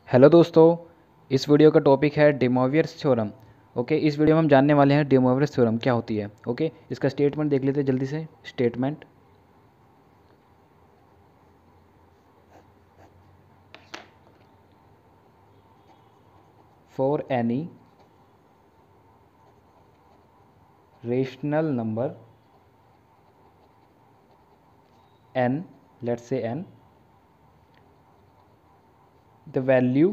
Hello दोस्तों, इस video का टॉपिक है डे मोवियर्स थ्योरम। ओके, इस वीडियो में हम जानने वाले हैं डे मोवियर्स थ्योरम क्या होती है। ओके, इसका स्टेटमेंट देख लेते हैं जल्दी से। Statement, for any rational number n, let's say n, the value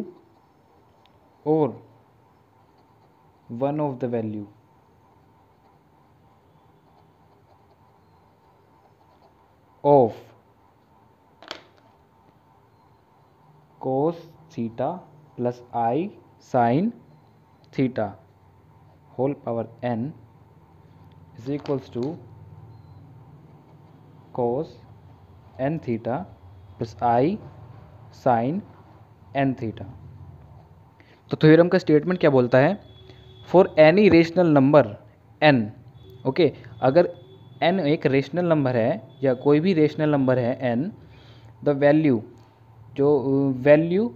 or one of the value of cos theta plus i sin theta whole power n is equals to cos n theta plus i sin n theta. तो theorem का statement क्या बोलता है? For any rational number n, okay, अगर n एक rational number है या कोई भी रेशनल नंबर है n, द वैल्यू, जो value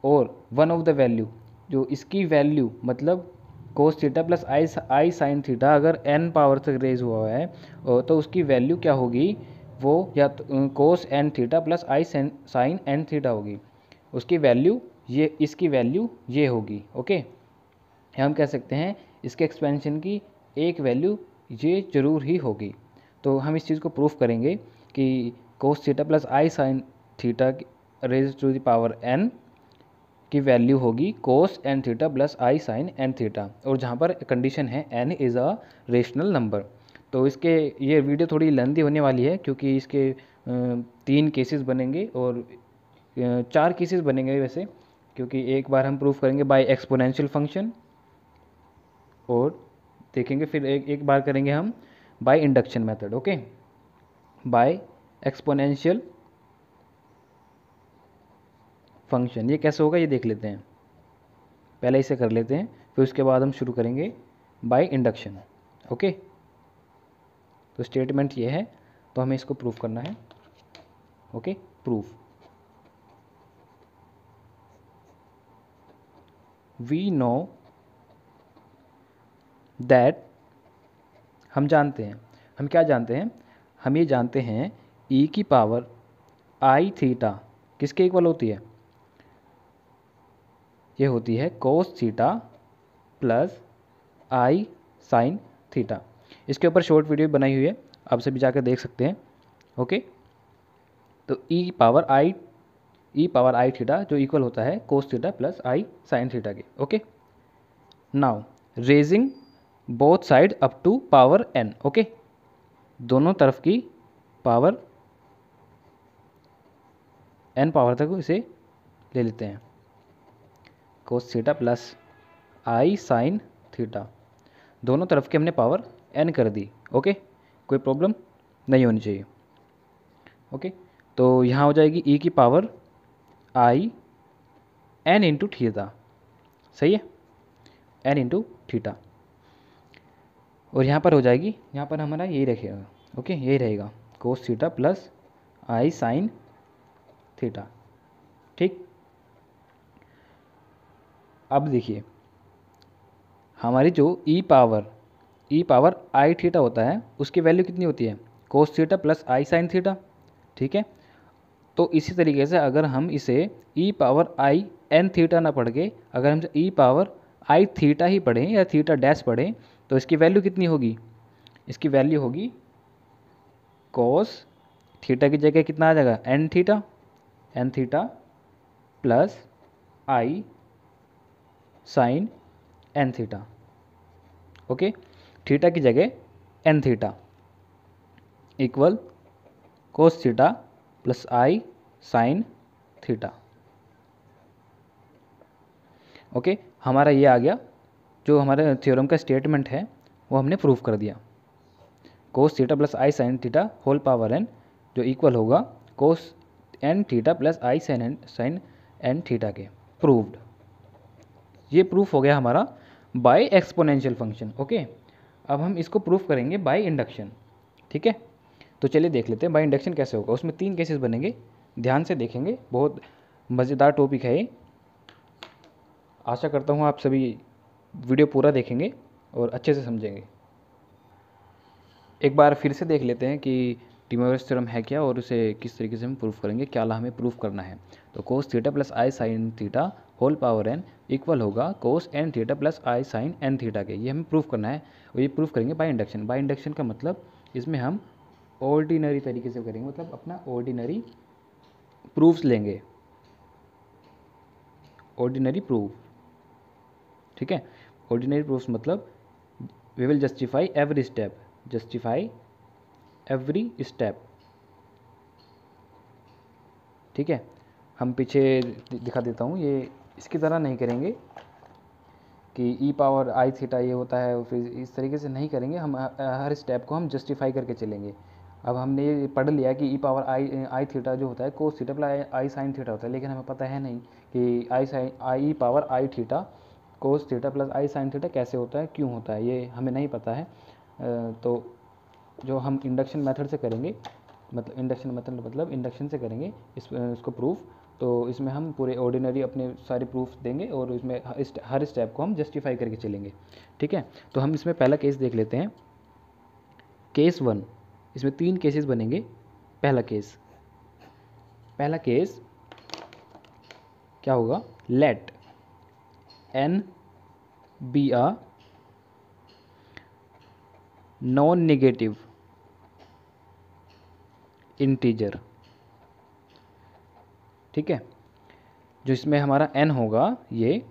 or one of the value, जो इसकी वैल्यू मतलब कोस थीटा प्लस आई साइन थीटा अगर n पावर तक रेज हुआ है तो उसकी वैल्यू क्या होगी? वो या तो कोस एन थीटा प्लस आई साइन एन थीटा होगी। उसकी वैल्यू ये, इसकी वैल्यू ये होगी। ओके, हम कह सकते हैं इसके एक्सपेंशन की एक वैल्यू ये जरूर ही होगी। तो हम इस चीज़ को प्रूफ करेंगे कि cos theta plus I sine theta raise to the power n की वैल्यू होगी कोस एन थीटा प्लस आई साइन एन थीटा, और जहाँ पर कंडीशन है n is a rational number. तो इसके ये वीडियो थोड़ी लेंदी होने वाली है क्योंकि इसके 3 केसेस बनेंगे और 4 केसेस बनेंगे वैसे, क्योंकि एक बार हम प्रूफ करेंगे बाय एक्सपोनेंशियल फंक्शन और देखेंगे, फिर एक बार करेंगे हम by induction method. Okay, by exponential function ये कैसे होगा ये देख लेते हैं। पहले इसे कर लेते हैं, फिर उसके बाद हम शुरू करेंगे बाय इंडक्शन। ओके, तो स्टेटमेंट ये है, तो हमें इसको प्रूफ करना है। Okay, proof, we know that, हम जानते हैं, हम क्या जानते हैं? हम ये जानते हैं e की पावर आई थीटा किसके इक्वल होती है? ये होती है कोस थीटा प्लस आई साइन थीटा। इसके ऊपर शॉर्ट वीडियो बनाई हुई है, आप सभी जाकर देख सकते हैं। ओके, तो ई पावर आई थीटा जो इक्वल होता है कोस थीटा प्लस आई साइन थीटा के। Okay, now raising both side up to power n। Okay, दोनों तरफ की पावर n पावर तक इसे ले लेते हैं। कोस थीटा प्लस आई साइन थीटा, दोनों तरफ की हमने पावर n कर दी। ओके, कोई प्रॉब्लम नहीं होनी चाहिए। ओके, तो यहाँ हो जाएगी e की पावर आई n इंटू थीटा, सही है, n इंटू थीटा, और यहाँ पर हो जाएगी, यहाँ पर हमारा यही रखेगा। ओके, यही रहेगा कोस थीटा प्लस आई साइन थीटा। ठीक, अब देखिए हमारी जो ई पावर आई थीटा होता है उसकी वैल्यू कितनी होती है? कोस थीटा प्लस आई साइन थीटा। ठीक है, तो इसी तरीके से अगर हम इसे ई पावर आई एन थीटा ना पढ़ के अगर हम ई पावर आई थीटा ही पढ़ें या थीटा डैश पढ़ें तो इसकी वैल्यू कितनी होगी? इसकी वैल्यू होगी कोस थीटा की जगह कितना आ जाएगा? एन थीटा प्लस आई sine n theta. Okay, theta की जगह n theta equal cos theta plus आई साइन थीटा। ओके, हमारा ये आ गया, जो हमारे थ्योरम का स्टेटमेंट है वो हमने प्रूफ कर दिया। कोस थीटा प्लस आई sine theta whole power n जो इक्वल होगा कोस एन थीटा प्लस आई साइन एन थीटा के। प्रूव्ड, ये प्रूफ हो गया हमारा बाय एक्सपोनेंशियल फंक्शन। ओके, अब हम इसको प्रूफ करेंगे बाय इंडक्शन। ठीक है, तो चलिए देख लेते हैं बाय इंडक्शन कैसे होगा। उसमें 3 केसेस बनेंगे, ध्यान से देखेंगे, बहुत मज़ेदार टॉपिक है ये। आशा करता हूँ आप सभी वीडियो पूरा देखेंगे और अच्छे से समझेंगे। एक बार फिर से देख लेते हैं कि टिमोरस थ्योरम है क्या और उसे किस तरीके से हम प्रूफ करेंगे, क्या हमें प्रूफ करना है। तो कोस थीटा प्लस आई sine theta whole power n equal होगा कोस एन थीटा प्लस आई साइन एन थीटा के। ये हमें प्रूफ करना है और ये प्रूफ करेंगे बाय इंडक्शन। बाय इंडक्शन का मतलब इसमें हम ऑर्डिनरी तरीके से करेंगे, मतलब अपना ऑर्डिनरी प्रूफ्स लेंगे, ऑर्डिनरी प्रूफ। ठीक है, ऑर्डिनरी प्रूफ्स मतलब we will justify every step, justify every step. ठीक है, हम पीछे दिखा देता हूँ, ये इसकी तरह नहीं करेंगे कि ई पावर आई थीटा ये होता है, फिर इस तरीके से नहीं करेंगे। हम हर स्टेप को हम जस्टिफाई करके चलेंगे। अब हमने ये पढ़ लिया कि ई पावर आई थीटा जो होता है कोस थीटा प्लस आई साइन थीटा होता है, लेकिन हमें पता है नहीं कि आई power i theta cos theta plus I sine theta कैसे होता है, क्यों होता है, ये हमें नहीं पता है। तो जो हम इंडक्शन मेथड से करेंगे, मतलब इंडक्शन मेथड मतलब इंडक्शन से करेंगे इसको प्रूफ, तो इसमें हम पूरे ऑर्डिनरी अपने सारे प्रूफ देंगे और इसमें हर स्टेप को हम जस्टिफाई करके चलेंगे। ठीक है, तो हम इसमें पहला केस देख लेते हैं, केस 1। इसमें 3 केसेस बनेंगे। पहला केस क्या होगा, let n be a non negative integer. ठीक है, जो इसमें हमारा n होगा, ये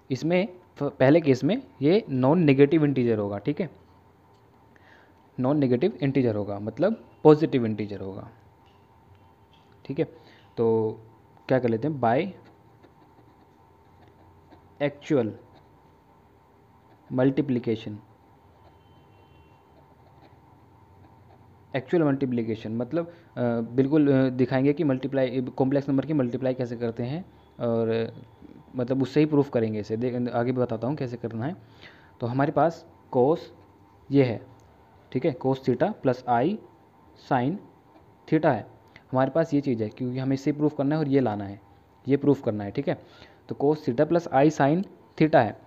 इसमें पहले केस में ये नॉन नेगेटिव इंटीजर होगा। ठीक है, नॉन नेगेटिव इंटीजर होगा मतलब पॉजिटिव इंटीजर होगा। ठीक है, तो क्या कर लेते हैं, by actual multiplication. Actual multiplication मतलब बिल्कुल दिखाएंगे कि मल्टीप्लाई कॉम्प्लेक्स नंबर की मल्टीप्लाई कैसे करते हैं, और मतलब उससे ही प्रूफ करेंगे इसे। आगे भी बताता हूँ कैसे करना है। तो हमारे पास कोस ये है, ठीक है, कोस थीटा प्लस आई साइन थीटा है। हमारे पास ये चीज़ है क्योंकि हमें इससे प्रूफ करना है और ये लाना है, ये प्रूफ करना है। ठीक है, तो कोस थीटा प्लस आई साइन थीटा है।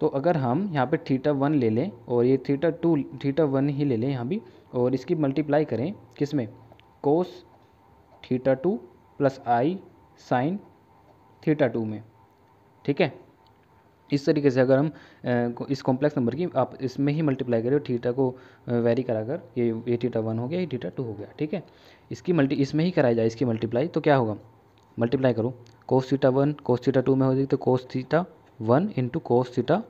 तो अगर हम यहाँ पे थीटा 1 ले लें और ये थीटा 1 ही ले लें यहाँ भी, और इसकी मल्टीप्लाई करें किस में, कोस थीटा 2 प्लस आई साइन थीटा 2 में। ठीक है, इस तरीके से अगर हम इस कॉम्प्लेक्स नंबर की आप इसमें ही मल्टीप्लाई करें, थीटा को वेरी कराकर, ये थीटा 1 हो गया, ये थीटा 2 हो गया। ठीक है, इसकी इसमें ही कराई जाए इसकी मल्टीप्लाई, तो क्या होगा, मल्टीप्लाई करो, कोस थीटा 1 कोस थीटा 2 में हो जाएगी, तो cos theta 1 into cos theta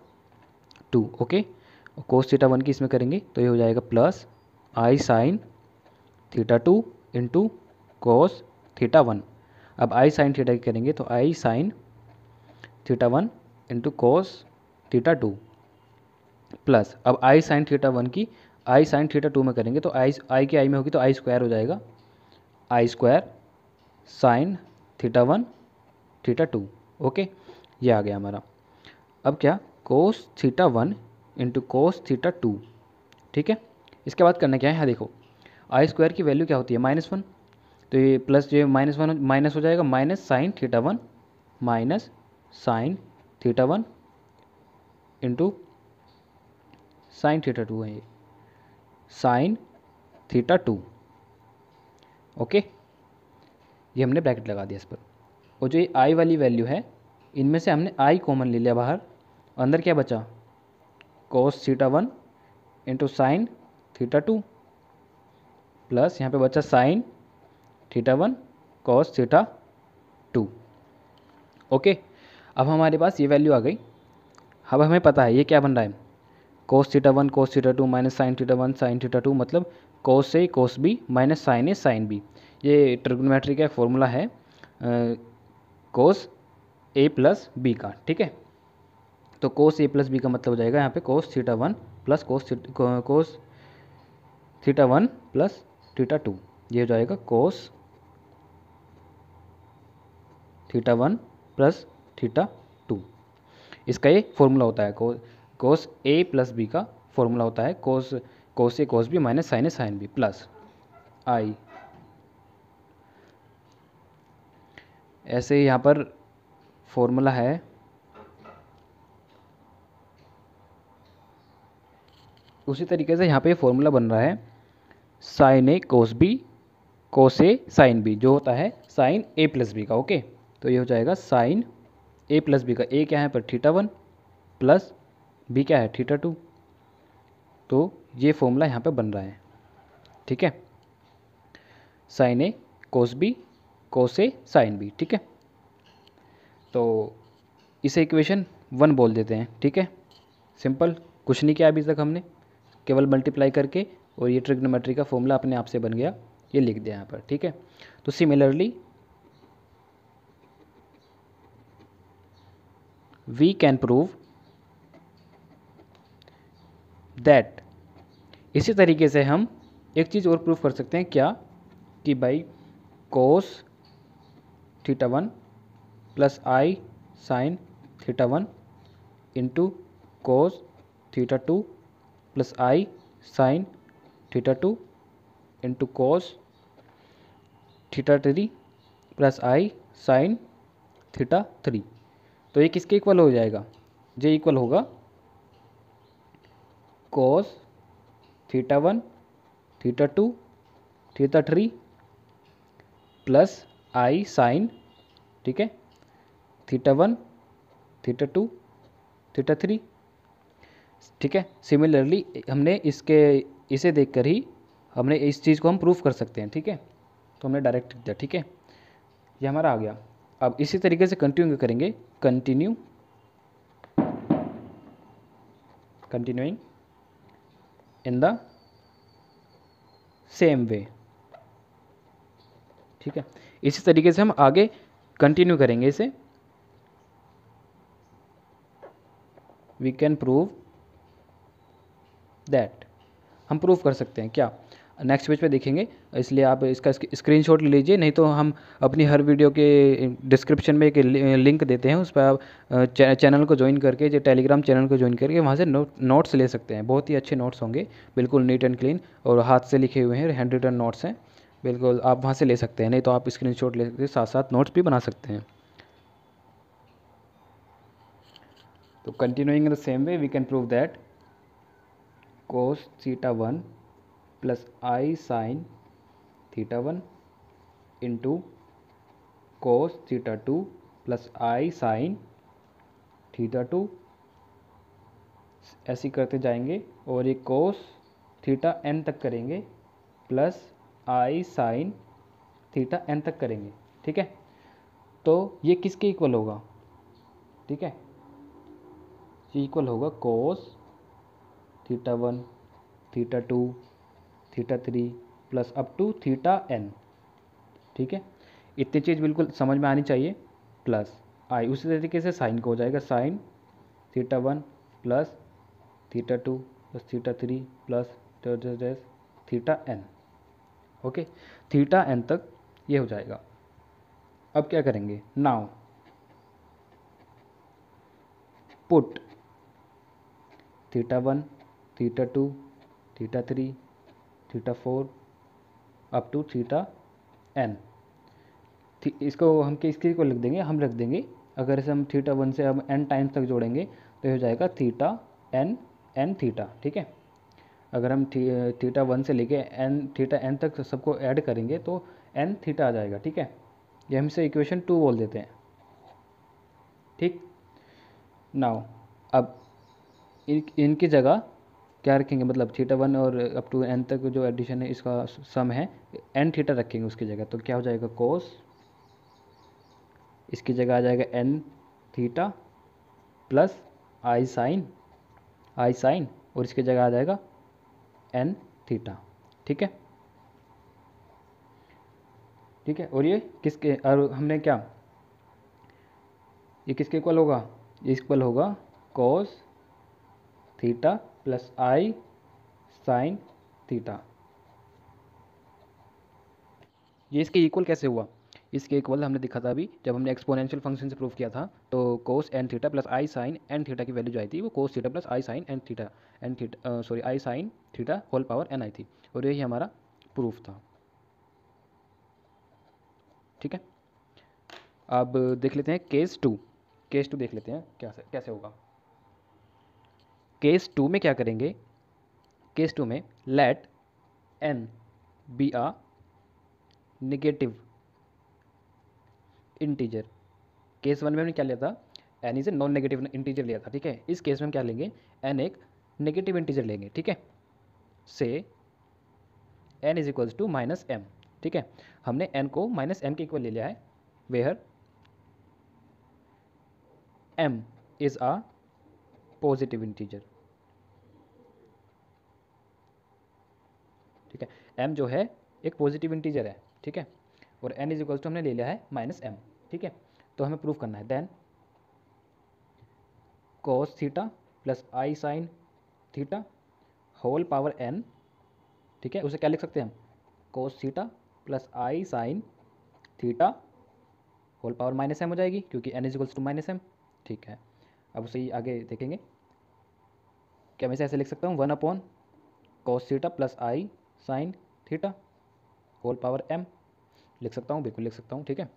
2। Okay, cos theta 1 की इसमें करेंगे तो ये हो जाएगा प्लस आई sine theta 2 into cos theta 1। अब आई साइन थीटा की करेंगे तो i sine theta 1 into cos theta 2 plus, अब आई साइन थीटा 1 की आई साइन थीटा 2 में करेंगे तो आई की आई में होगी तो आई स्क्वायर हो जाएगा, i square sine theta 1 theta 2। Okay, ये आ गया हमारा। अब क्या, cos theta 1 into cos theta 2। ठीक है, इसके बाद करना क्या है, यहाँ देखो आई स्क्वायर की वैल्यू क्या होती है, -1, तो ये प्लस जो -1 माइनस हो जाएगा, minus sign theta 1 minus sign theta 1 into sine theta 2 है, ये साइन थीटा 2। ओके, ये हमने ब्रैकेट लगा दिया इस पर। और जो ये आई वाली वैल्यू है, इनमें से हमने आई कॉमन ले लिया बाहर, अंदर क्या बचा, कोस theta 1 into sine theta 2 plus यहाँ पे बचा साइन थीटा 1 कोस थीटा 2। ओके, अब हमारे पास ये वैल्यू आ गई। अब हमें पता है ये क्या बन रहा है, कोस थीटा 1 कोस theta 2 minus sign theta 1 sign theta 2, मतलब कोस ए कोस बी माइनस साइन ए साइन बी। ये ट्रिग्नोमेट्री का फॉर्मूला है कोस ए प्लस बी का। ठीक है, तो कोस ए प्लस बी का मतलब हो जाएगा यहाँ पे कोस theta 1 plus cos theta 1 plus theta 2, ये हो जाएगा कोस थीटा 1 प्लस थीटा 2। इसका ये फॉर्मूला होता है, कोस ए प्लस बी का फॉर्मूला होता है कोस ए कोस बी माइनस साइन ए साइन बी प्लस आई। ऐसे यहाँ पर फॉर्मूला है उसी तरीके से यहाँ पे फॉर्मूला बन रहा है साइन ए कोस बी कोस ए साइन बी, जो होता है साइन ए प्लस बी का। ओके, तो ये हो जाएगा साइन ए प्लस बी का, ए क्या है पर थीटा 1 प्लस बी क्या है थीटा 2। तो ये फॉर्मूला यहाँ पे बन रहा है, ठीक है, साइन ए कोस बी कोस ए साइन बी, ठीक है। तो इसे इक्वेशन 1 बोल देते हैं, ठीक है, सिंपल, कुछ नहीं किया अभी तक हमने, केवल मल्टीप्लाई करके और ये ट्रिग्नोमेट्री का फॉर्मूला अपने आप से बन गया, ये लिख दिया यहाँ पर, ठीक है। तो similarly we can prove that, इसी तरीके से हम एक चीज़ और प्रूव कर सकते हैं, क्या कि भाई कोस थीटा 1 प्लस आई sine theta 1 into cos theta 2 plus आई sine theta 2 into cos theta 3 plus आई साइन थीटा 3। तो ये किसके इक्वल हो जाएगा, ये इक्वल होगा cos theta 1 theta 2 theta 3 plus आई साइन, ठीक है, थीटा 1 थीटा 2 थीटा 3, ठीक है। सिमिलरली हमने इसे देखकर ही हमने इस चीज़ को हम प्रूफ कर सकते हैं, ठीक है। तो हमने डायरेक्ट दिया, ठीक है, ये हमारा आ गया। अब इसी तरीके से कंटिन्यू करेंगे, कंटिन्यूइंग इन द सेम वे, ठीक है। इसी तरीके से हम आगे कंटिन्यू करेंगे इसे। वी कैन प्रूव दैट, हम प्रूव कर सकते हैं क्या, नेक्स्ट पेज पे देखेंगे, इसलिए आप इसका स्क्रीनशॉट ले लीजिए, नहीं तो हम अपनी हर वीडियो के डिस्क्रिप्शन में एक लिंक देते हैं, उस पर आप चैनल को ज्वाइन करके, जो टेलीग्राम चैनल को ज्वाइन करके वहाँ से नोट्स ले सकते हैं। बहुत ही अच्छे नोट्स होंगे, बिल्कुल नीट एंड क्लीन, और हाथ से लिखे हुए हैं, हैंड रिटन नोट्स हैं, बिल्कुल आप वहाँ से ले सकते हैं, नहीं तो आप स्क्रीनशॉट ले सकते हैं, साथ साथ नोट्स भी बना सकते हैं। तो continuing in the same way we can prove that cos theta 1 plus I sine theta 1 into cos theta 2 plus I sine theta 2, ऐसे करते जाएंगे और ये कोस थीटा n तक करेंगे प्लस आई साइन थीटा n तक करेंगे, ठीक है। तो ये किसके इक्वल होगा, ठीक है, ये इक्वल होगा cos theta 1 theta 2 theta 3 plus up to theta n, ठीक है। इतनी चीज़ बिल्कुल समझ में आनी चाहिए, प्लस आई, उसी तरीके से साइन को हो जाएगा sine theta 1 plus theta 2 plus theta 3 plus theta n, okay, theta n तक ये हो जाएगा। अब क्या करेंगे, now put theta 1 theta 2 theta 3 theta 4 up to theta n, इसको हम किसके को लिख देंगे, हम रख देंगे, अगर इसे हम थीटा 1 से हम n टाइम्स तक जोड़ेंगे तो ये हो जाएगा थीटा n थीटा, ठीक है। अगर हम थीटा 1 से लेके थीटा n तक सबको ऐड करेंगे तो n थीटा आ जाएगा, ठीक है। ये हम इसे इक्वेशन 2 बोल देते हैं, ठीक। नाउ अब इनकी जगह क्या रखेंगे, मतलब थीटा 1 और अप टू n तक जो एडिशन है इसका सम है, n थीटा रखेंगे उसकी जगह, तो क्या हो जाएगा कोस, इसकी जगह आ जाएगा n थीटा प्लस आई साइन और इसकी जगह आ जाएगा n थीटा, ठीक है, ठीक है। और ये किसके, और हमने क्या, ये किसके इक्वल होगा, ये इक्वल होगा कोस थीटा प्लस आई साइन थीटा। ये इसके इक्वल कैसे हुआ, इसके इक्वल हमने दिखा था अभी जब हमने एक्सपोनेंशियल फंक्शन से प्रूव किया था, तो कोस एन थीटा प्लस आई साइन एन थीटा की वैल्यू जो आई थी वो cos theta plus I sine i sine theta whole power n आई थी, और यही हमारा प्रूफ था, ठीक है। अब देख लेते हैं केस 2 देख लेते हैं कैसे होगा। केस 2 में क्या करेंगे, केस 2 में let n be a negative integer. Case 1 में हमने क्या लिया था, n is a non negative integer लिया था, ठीक है। इस केस में हम क्या लेंगे, n एक नेगेटिव इंटीजर लेंगे, ठीक है। से n is equals to minus m, ठीक है। हमने n को माइनस एम के इक्वल ले लिया है, where m is a positive integer, ठीक है। m जो है एक पॉजिटिव इंटीजर है, ठीक है। और n इज इक्वल्स टू हमने ले लिया है माइनस एम, ठीक है। तो हमें प्रूफ करना है देन cos थीटा प्लस आई sine theta whole power n, ठीक है। उसे क्या लिख सकते हैं हम, cos थीटा प्लस आई sine theta whole power minus m हो जाएगी, क्योंकि n is equals to minus m, ठीक है। अब उसे आगे देखेंगे, क्या मैं इसे ऐसे लिख सकता हूँ, 1 cos थीटा प्लस आई sine theta whole power m, लिख सकता हूँ, बिल्कुल लिख सकता हूँ, ठीक है।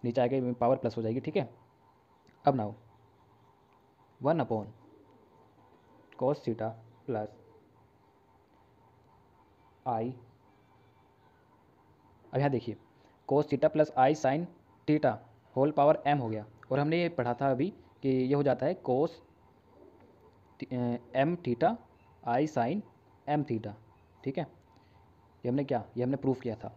नीचे आगे पावर प्लस हो जाएगी, ठीक है। अब now 1 cos theta plus i, अब यहाँ देखिए cos थीटा प्लस आई sine theta whole power m हो गया, और हमने ये पढ़ा था अभी कि ये हो जाता है cos m थीटा आई साइन m थीटा, ठीक है। ये हमने प्रूफ किया था,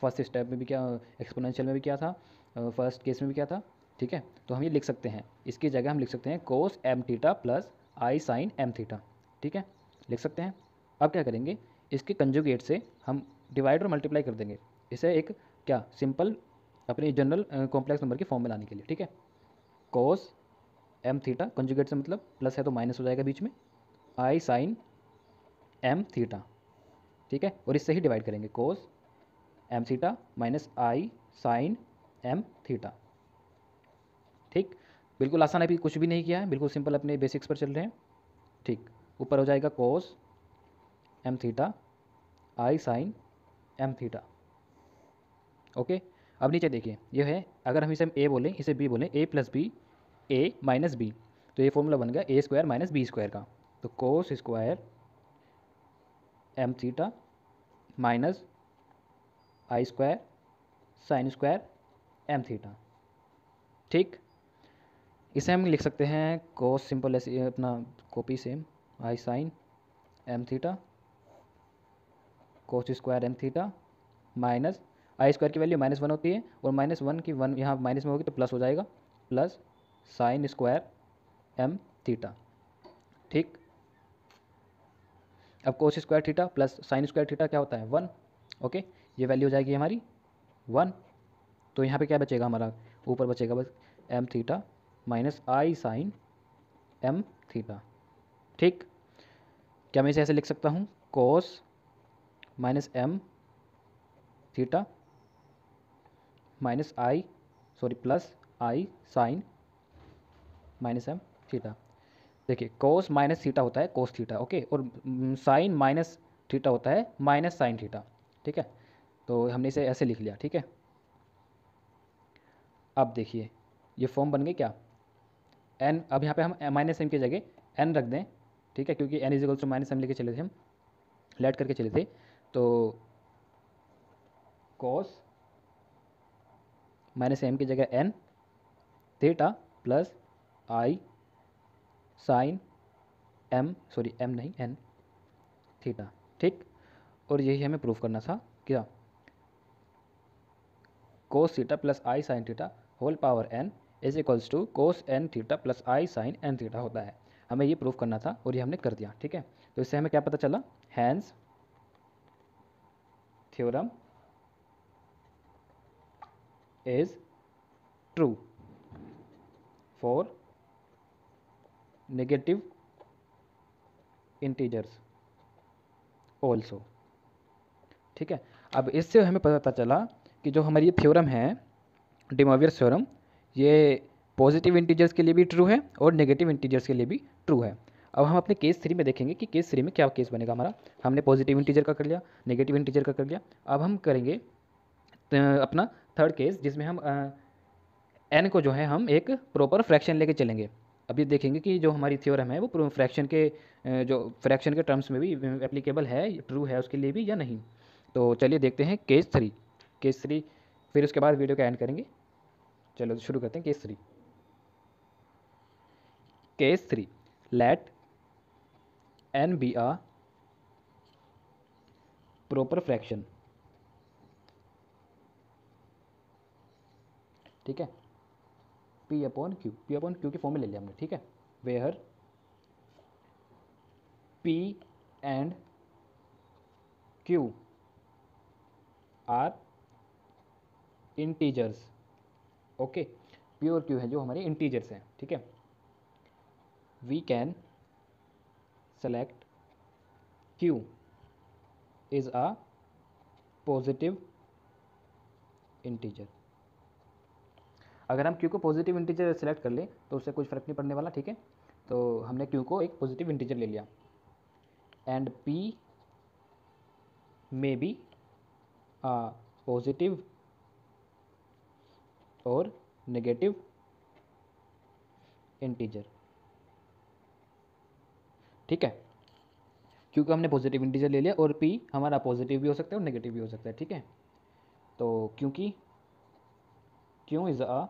फर्स्ट स्टेप में भी क्या, एक्सपोनेंशियल में भी किया था, फर्स्ट केस में भी किया था, ठीक है। तो हम ये लिख सकते हैं, इसकी जगह हम लिख सकते हैं cos m थीटा प्लस आई साइन m थीटा, ठीक है, लिख सकते हैं। अब क्या करेंगे, इसके कंजुगेट से हम डिवाइड और मल्टीप्लाई कर देंगे, इसे एक क्या सिंपल अपनी जनरल कॉम्प्लेक्स नंबर की फॉर्म में लाने के लिए, ठीक है। cos m थीटा कंजुगेट से मतलब प्लस है तो माइनस हो जाएगा बीच में, आई साइन m थीटा, ठीक है। और इससे ही डिवाइड करेंगे cos m theta minus i sine m theta, ठीक। बिल्कुल आसान है, अभी कुछ भी नहीं किया है, बिल्कुल सिंपल अपने बेसिक्स पर चल रहे हैं, ठीक। ऊपर हो जाएगा cos m थीटा आई साइन m थीटा, ओके। अब नीचे देखिए, ये है, अगर हम इसे a बोलें, इसे b बोलें, a plus b a minus b, तो ये फॉर्मूला बन गया a square minus b square का। तो cos square m theta minus i square sine square m theta, ठीक। इसे हम लिख सकते हैं cos सिंपल ऐसे अपना copy same, i sine m theta cos square m theta minus i square की वैल्यू -1 होती है, और -1 की 1 यहाँ माइनस में होगी तो प्लस हो जाएगा, plus sign square m theta, ठीक। अब cos square theta plus sine square theta क्या होता है, 1, ओके। ये वैल्यू हो जाएगी हमारी 1, तो यहाँ पे क्या बचेगा हमारा, ऊपर बचेगा बस m theta minus i sine m theta, ठीक। क्या मैं इसे ऐसे लिख सकता हूँ, cos minus m theta minus i plus I sine minus m theta. देखिए cos माइनस थीटा होता है cos थीटा, ओके, और साइन माइनस थीटा होता है माइनस साइन थीटा, ठीक है। तो हमने इसे ऐसे लिख लिया, ठीक है। अब देखिए ये फॉर्म बन गई क्या, n, अब यहाँ पे हम माइनस एम की जगह n रख दें, ठीक है, क्योंकि n is equals to minus m लेके चले थे, हम लेट करके चले थे। तो cos माइनस एम की जगह n थीटा प्लस आई साइन m नहीं n थीटा, ठीक। और यही हमें प्रूफ करना था, क्या, cos theta plus I sine theta whole power n is equals to cos n theta plus I sine n theta होता है। हमें ये प्रूफ करना था और ये हमने कर दिया, ठीक है। तो इससे हमें क्या पता चला, hence theorem is true for negative integers also, ठीक है। अब इससे हमें पता चला कि जो हमारी ये थ्योरम है, डे मोवियर्स थ्योरम, ये पॉजिटिव इंटीजर्स के लिए भी ट्रू है और नेगेटिव इंटीजर्स के लिए भी ट्रू है। अब हम अपने केस 3 में देखेंगे कि केस 3 में क्या केस बनेगा हमारा। हमने पॉजिटिव इंटीजर का कर लिया, नेगेटिव इंटीजर का कर लिया, अब हम करेंगे अपना थर्ड केस, जिसमें हम n को जो है हम एक प्रॉपर फ्रैक्शन लेके चलेंगे, अब ये देखेंगे कि जो हमारी थ्योरम है वो फ्रैक्शन के जो फ्रैक्शन के टर्म्स में भी एप्लीकेबल है, ट्रू है उसके लिए भी या नहीं। तो चलिए देखते हैं केस 3। केस 3 फिर उसके बाद वीडियो का एंड करेंगे। चलो तो शुरू करते हैं case 3। Case 3, let n be a proper fraction. ठीक है, पी अपॉन क्यू के फॉर्म में ले लिया हमने। ठीक है, where p and q are integers. Okay, p और क्यू है जो हमारे इंटीजर्स हैं। ठीक है, we can select q is a positive integer. अगर हम क्यू को पॉजिटिव इंटीजर सेलेक्ट कर लें तो उससे कुछ फ़र्क नहीं पड़ने वाला। ठीक है, तो हमने क्यू को एक पॉजिटिव इंटीजर ले लिया। And P may be a positive और नेगेटिव इंटीजर। ठीक है, क्योंकि हमने पॉजिटिव इंटीजर ले लिया और पी हमारा पॉजिटिव भी हो सकता है और नेगेटिव भी हो सकता है। ठीक है, तो क्योंकि Q is a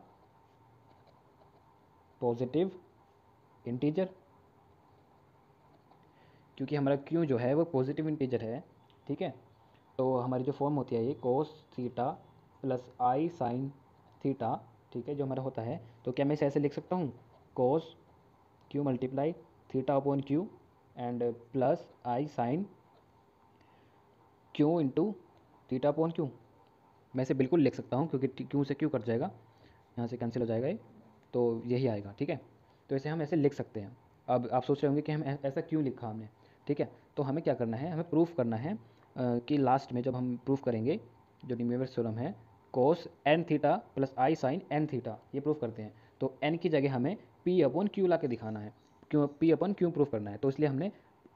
positive integer, क्योंकि हमारा क्यू जो है वो पॉजिटिव इंटीजर है। ठीक है, तो हमारी जो फॉर्म होती है ये कोस थीटा प्लस आई साइन थीटा। ठीक है, जो हमारा होता है, तो क्या मैं इसे ऐसे लिख सकता हूँ, cos q multiply theta upon q and plus I sine Q into theta upon q. मैं इसे बिल्कुल लिख सकता हूँ क्योंकि क्यू से क्यू कट जाएगा, यहाँ से कैंसिल हो जाएगा ये, तो यही आएगा। ठीक है, तो इसे हम ऐसे लिख सकते हैं। अब आप सोच रहे होंगे कि हम ऐसा क्यों लिखा हमने। ठीक है, तो हमें क्या करना है, हमें प्रूफ करना है कि लास्ट में जब हम प्रूफ करेंगे जो न्यूमेरिकल थ्योरम है, कोस एन थीटा प्लस आई साइन एन थीटा, ये प्रूफ करते हैं। तो एन की जगह हमें पी अपॉन क्यू ला के दिखाना है, क्यों पी अपॉन क्यू प्रूफ करना है, तो इसलिए हमने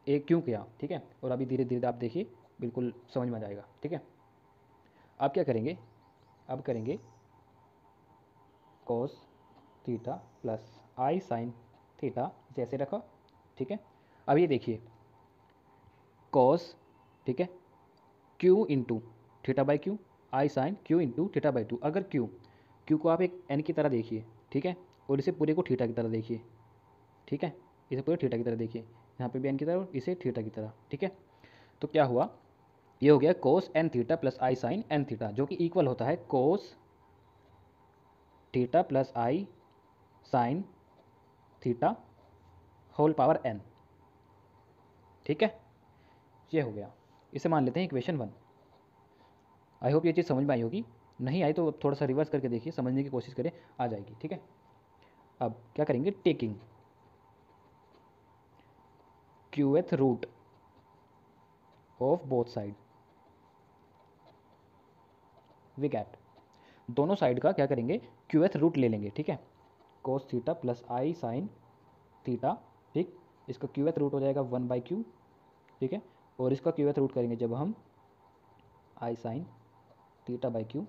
एक क्यों किया। ठीक है, और अभी धीरे धीरे आप देखिए बिल्कुल समझ में आ जाएगा। ठीक है, आप क्या करेंगे, अब करेंगे कोस थीटा प्लस आई साइन थीटा, जैसे रखा। ठीक है, अब ये देखिए कॉस, ठीक है, Q into theta by Q, I sine Q into theta by two. अगर क्यू क्यू को आप एक एन की तरह देखिए। ठीक है, और इसे पूरे को थीटा की तरह देखिए। ठीक है, इसे पूरे थीटा की तरह देखिए, यहाँ पे भी एन की तरह और इसे थीटा की तरह। ठीक है, तो क्या हुआ, ये हो गया कोस एन थीटा प्लस आई साइन एन थीटा, जो कि इक्वल होता है कोस थीटा प्लस आई sine theta whole power n. ठीक है, ये हो गया, इसे मान लेते हैं इक्वेशन 1। आई होप ये चीज़ समझ में आई होगी, नहीं आई तो थोड़ा सा रिवर्स करके देखिए, समझने की कोशिश करें, आ जाएगी। ठीक है, अब क्या करेंगे, taking qth root of both side we get, दोनों साइड का क्या करेंगे, क्यूएथ रूट ले लेंगे। ठीक है, कोस थीटा प्लस आई साइन थीटा। ठीक, इसका क्यूएथ रूट हो जाएगा 1/क्यू। ठीक है, और इसका क्यूएथ रूट करेंगे जब हम आई साइन थीटा बाई क्यू,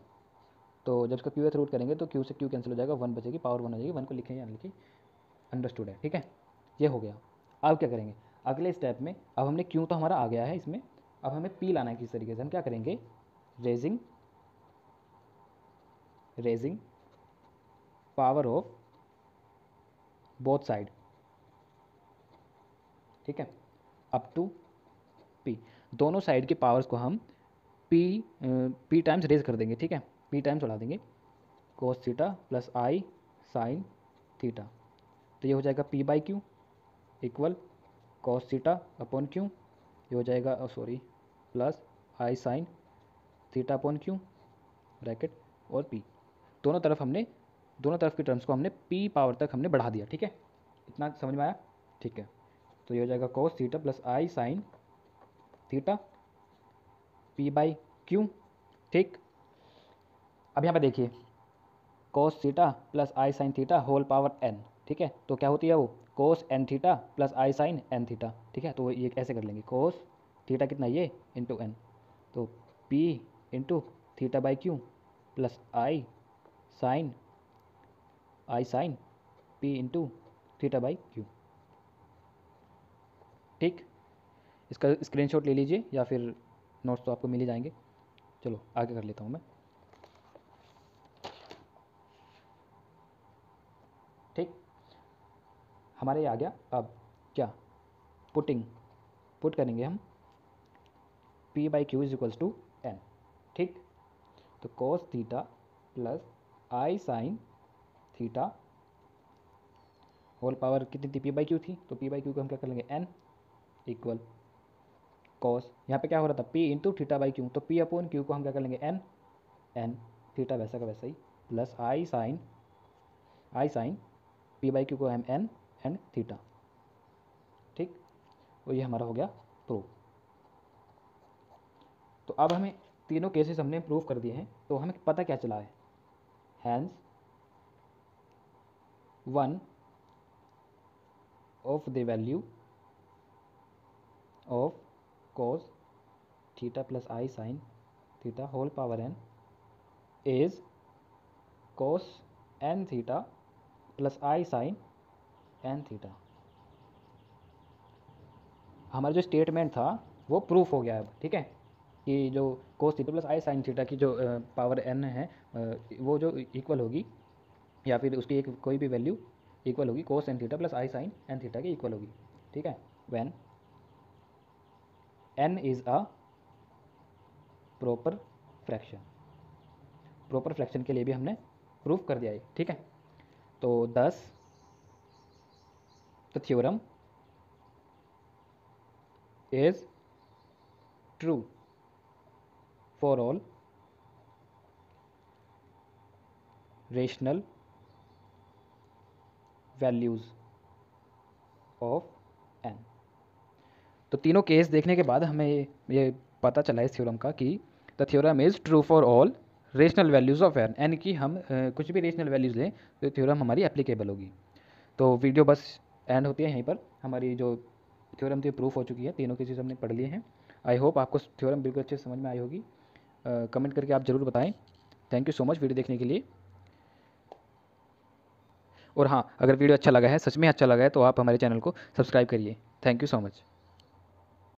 तो जब इसका क्यूएथ रूट करेंगे तो क्यू से क्यू कैंसिल हो जाएगा, 1 बचेगी, पावर 1 हो जाएगी। 1 को लिखें या ना लिखें, अंडरस्टूड है। ठीक है, ये हो गया। अब क्या करेंगे, अगले स्टेप में, अब हमने क्यू तो हमारा आ गया है इसमें, अब हमें पी लाना है किस तरीके से। हम क्या करेंगे, raising raising power of both side. ठीक है, अप टू पी, दोनों साइड के पावर्स को हम पी टाइम्स रेज कर देंगे। ठीक है, पी टाइम्स बढ़ा देंगे, कोस थीटा प्लस आई साइन थीटा, तो ये हो जाएगा p by q equal cos theta upon q, ये हो जाएगा सॉरी प्लस आई sine theta upon q bracket और पी। दोनों तरफ हमने, दोनों तरफ की टर्म्स को हमने पी पावर तक हमने बढ़ा दिया। ठीक है, इतना समझ में आया। ठीक है, तो ये हो जाएगा cos theta plus I sine theta p by Q. ठीक, अब यहाँ पे देखिए कोस थीटा प्लस आई sine theta whole power n. ठीक है, तो क्या होती है वो, कोस एन थीटा प्लस आई साइन एन थीटा। ठीक है, तो ये ऐसे कर लेंगे, कोस थीटा कितना ये इंटू एन, तो P into theta by Q plus I sine P into theta by Q. ठीक, इसका स्क्रीनशॉट ले लीजिए या फिर नोट्स तो आपको मिल ही जाएंगे। चलो आगे कर लेता हूँ मैं। ठीक, हमारे आ गया अब क्या, पुट करेंगे हम p by Q is equals to N. ठीक, तो cos थीटा प्लस आई साइन थीटा होल पावर कितनी थी, p बाई क्यू थी, तो p बाई क्यू को हम क्या कर लेंगे n इक्वल cos, यहाँ पे क्या हो रहा था p into theta by Q, तो p अपॉन क्यू को हम क्या कर लेंगे n थीटा वैसा का वैसा ही plus I sine p by q को हम n एंड थीटा। ठीक, तो ये हमारा हो गया प्रूफ। तो अब हमें तीनों केसेस हमने प्रूफ कर दिए हैं, तो हमें पता क्या चला है, hence one of the value of cos theta plus I sine theta whole power n is cos n theta plus I sine n theta. हमारा जो स्टेटमेंट था वो प्रूफ हो गया अब। ठीक है, कि जो cos थीटा प्लस आई साइन थीटा की जो पावर n है वो जो इक्वल होगी, या फिर उसकी एक कोई भी वैल्यू इक्वल होगी cos n थीटा प्लस आई साइन n थीटा की इक्वल होगी। ठीक है, when n is a proper fraction, proper fraction के लिए भी हमने प्रूफ कर दिया है। ठीक है, तो 10 the theorem is true for all rational values of n। तो तीनों केस देखने के बाद हमें ये पता चला इस थ्योरम का कि the theorem is true for all rational values of n कि हम कुछ भी रेशनल वैल्यूज़ लें तो थ्योरम हमारी एप्लीकेबल होगी। तो वीडियो बस एंड होती है यहीं पर, हमारी जो थ्योरम थी प्रूफ हो चुकी है, तीनों केसेस हमने पढ़ लिए हैं। आई होप आपको थ्योरम बिल्कुल अच्छे से समझ में आई होगी। कमेंट करके आप ज़रूर बताएं। Thank you so much video देखने के लिए। और हाँ, अगर वीडियो अच्छा लगा है, सच में अच्छा लगा है, तो आप हमारे चैनल को सब्सक्राइब करिए। Thank you so much.